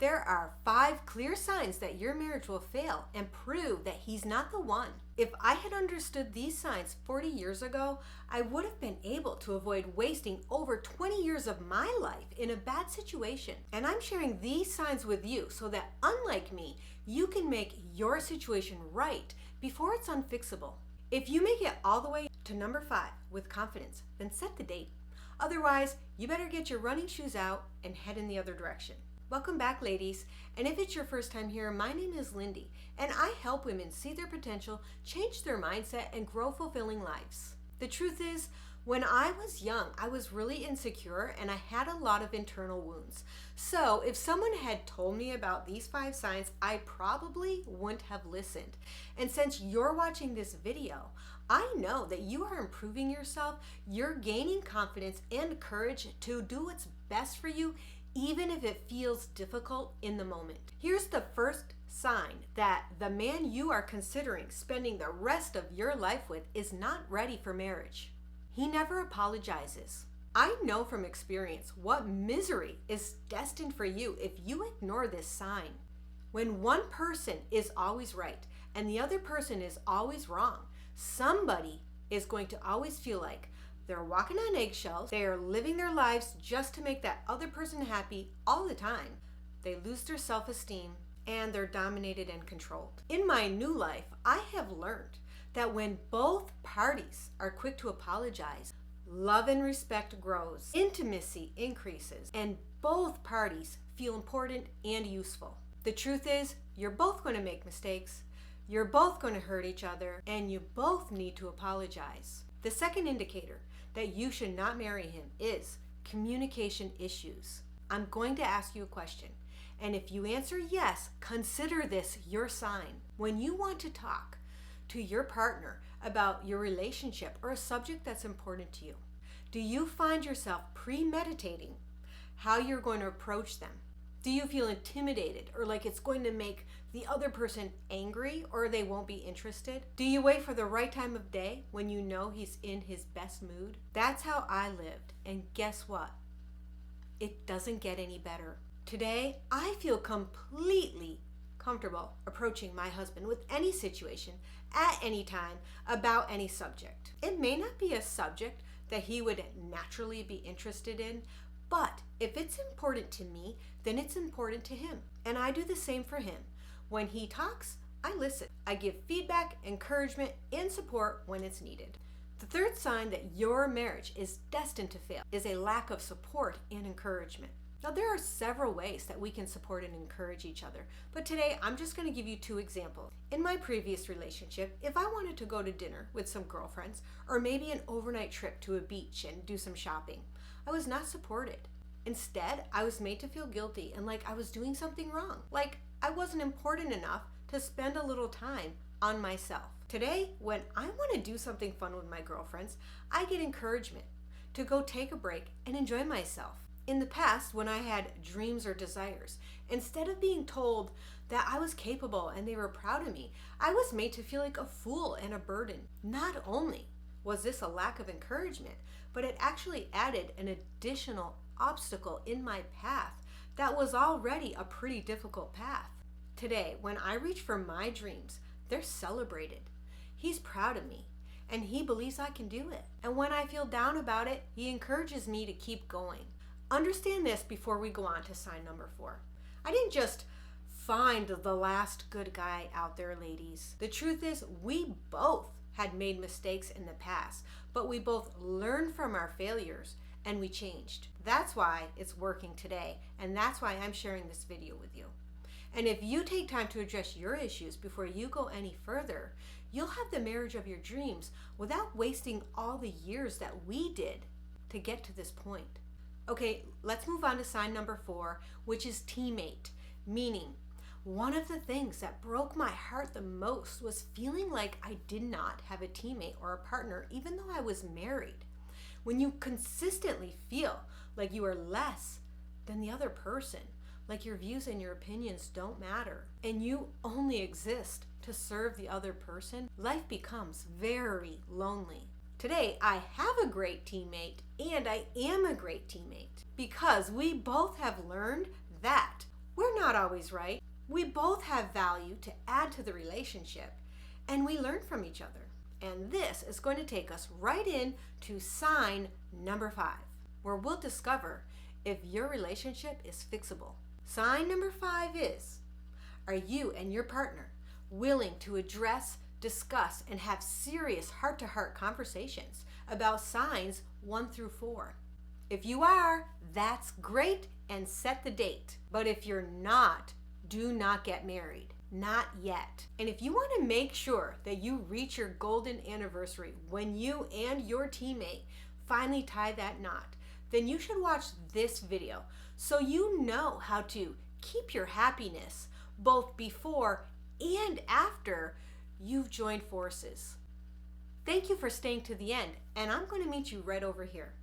There are 5 clear signs that your marriage will fail and prove that he's not the one. If I had understood these signs 40 years ago, I would have been able to avoid wasting over 20 years of my life in a bad situation. And I'm sharing these signs with you so that, unlike me, you can make your situation right before it's unfixable. If you make it all the way to number 5 with confidence, then set the date. Otherwise, you better get your running shoes out and head in the other direction. Welcome back, ladies, and if it's your first time here, my name is Lindy, and I help women see their potential, change their mindset, and grow fulfilling lives. The truth is, when I was young, I was really insecure and I had a lot of internal wounds. So if someone had told me about these 5 signs, I probably wouldn't have listened. And since you're watching this video, I know that you are improving yourself, you're gaining confidence and courage to do what's best for you, even if it feels difficult in the moment. Here's the first sign that the man you are considering spending the rest of your life with is not ready for marriage. He never apologizes. I know from experience what misery is destined for you if you ignore this sign. When one person is always right and the other person is always wrong, somebody is going to always feel like they're walking on eggshells. They are living their lives just to make that other person happy all the time. They lose their self-esteem and they're dominated and controlled. In my new life, I have learned that when both parties are quick to apologize, love and respect grows, intimacy increases, and both parties feel important and useful. The truth is, you're both going to make mistakes, you're both going to hurt each other, and you both need to apologize. The second indicator that you should not marry him is communication issues. I'm going to ask you a question, and if you answer yes, consider this your sign. When you want to talk to your partner about your relationship or a subject that's important to you, do you find yourself premeditating how you're going to approach them? Do you feel intimidated or like it's going to make the other person angry or they won't be interested? Do you wait for the right time of day when you know he's in his best mood? That's how I lived, and guess what? It doesn't get any better. Today, I feel completely comfortable approaching my husband with any situation, at any time, about any subject. It may not be a subject that he would naturally be interested in, but if it's important to me, then it's important to him. And I do the same for him. When he talks, I listen. I give feedback, encouragement, and support when it's needed. The third sign that your marriage is destined to fail is a lack of support and encouragement. Now, there are several ways that we can support and encourage each other, but today I'm just going to give you 2 examples. In my previous relationship, if I wanted to go to dinner with some girlfriends, or maybe an overnight trip to a beach and do some shopping, I was not supported. Instead, I was made to feel guilty and like I was doing something wrong, like I wasn't important enough to spend a little time on myself. Today, when I want to do something fun with my girlfriends, I get encouragement to go take a break and enjoy myself. In the past, when I had dreams or desires, instead of being told that I was capable and they were proud of me, I was made to feel like a fool and a burden. Not only was this a lack of encouragement, but it actually added an additional obstacle in my path that was already a pretty difficult path. Today, when I reach for my dreams, they're celebrated. He's proud of me, and he believes I can do it. And when I feel down about it, he encourages me to keep going. Understand this before we go on to sign number 4. I didn't just find the last good guy out there, ladies. The truth is, we both had made mistakes in the past, but we both learned from our failures and we changed. That's why it's working today, and that's why I'm sharing this video with you. And if you take time to address your issues before you go any further, you'll have the marriage of your dreams without wasting all the years that we did to get to this point. Okay, let's move on to sign number 4, which is teammate, meaning one of the things that broke my heart the most was feeling like I did not have a teammate or a partner, even though I was married. When you consistently feel like you are less than the other person, like your views and your opinions don't matter, and you only exist to serve the other person, life becomes very lonely. Today, I have a great teammate and I am a great teammate because we both have learned that We're not always right. We both have value to add to the relationship, and we learn from each other. And this is going to take us right in to sign number 5, where we'll discover if your relationship is fixable. Sign number 5 is, are you and your partner willing to address, discuss, and have serious heart-to-heart conversations about signs 1 through 4? If you are, that's great, and set the date. But if you're not, do not get married. Not yet. And if you want to make sure that you reach your golden anniversary when you and your teammate finally tie that knot, then you should watch this video so you know how to keep your happiness both before and after you've joined forces. Thank you for staying to the end, and I'm going to meet you right over here.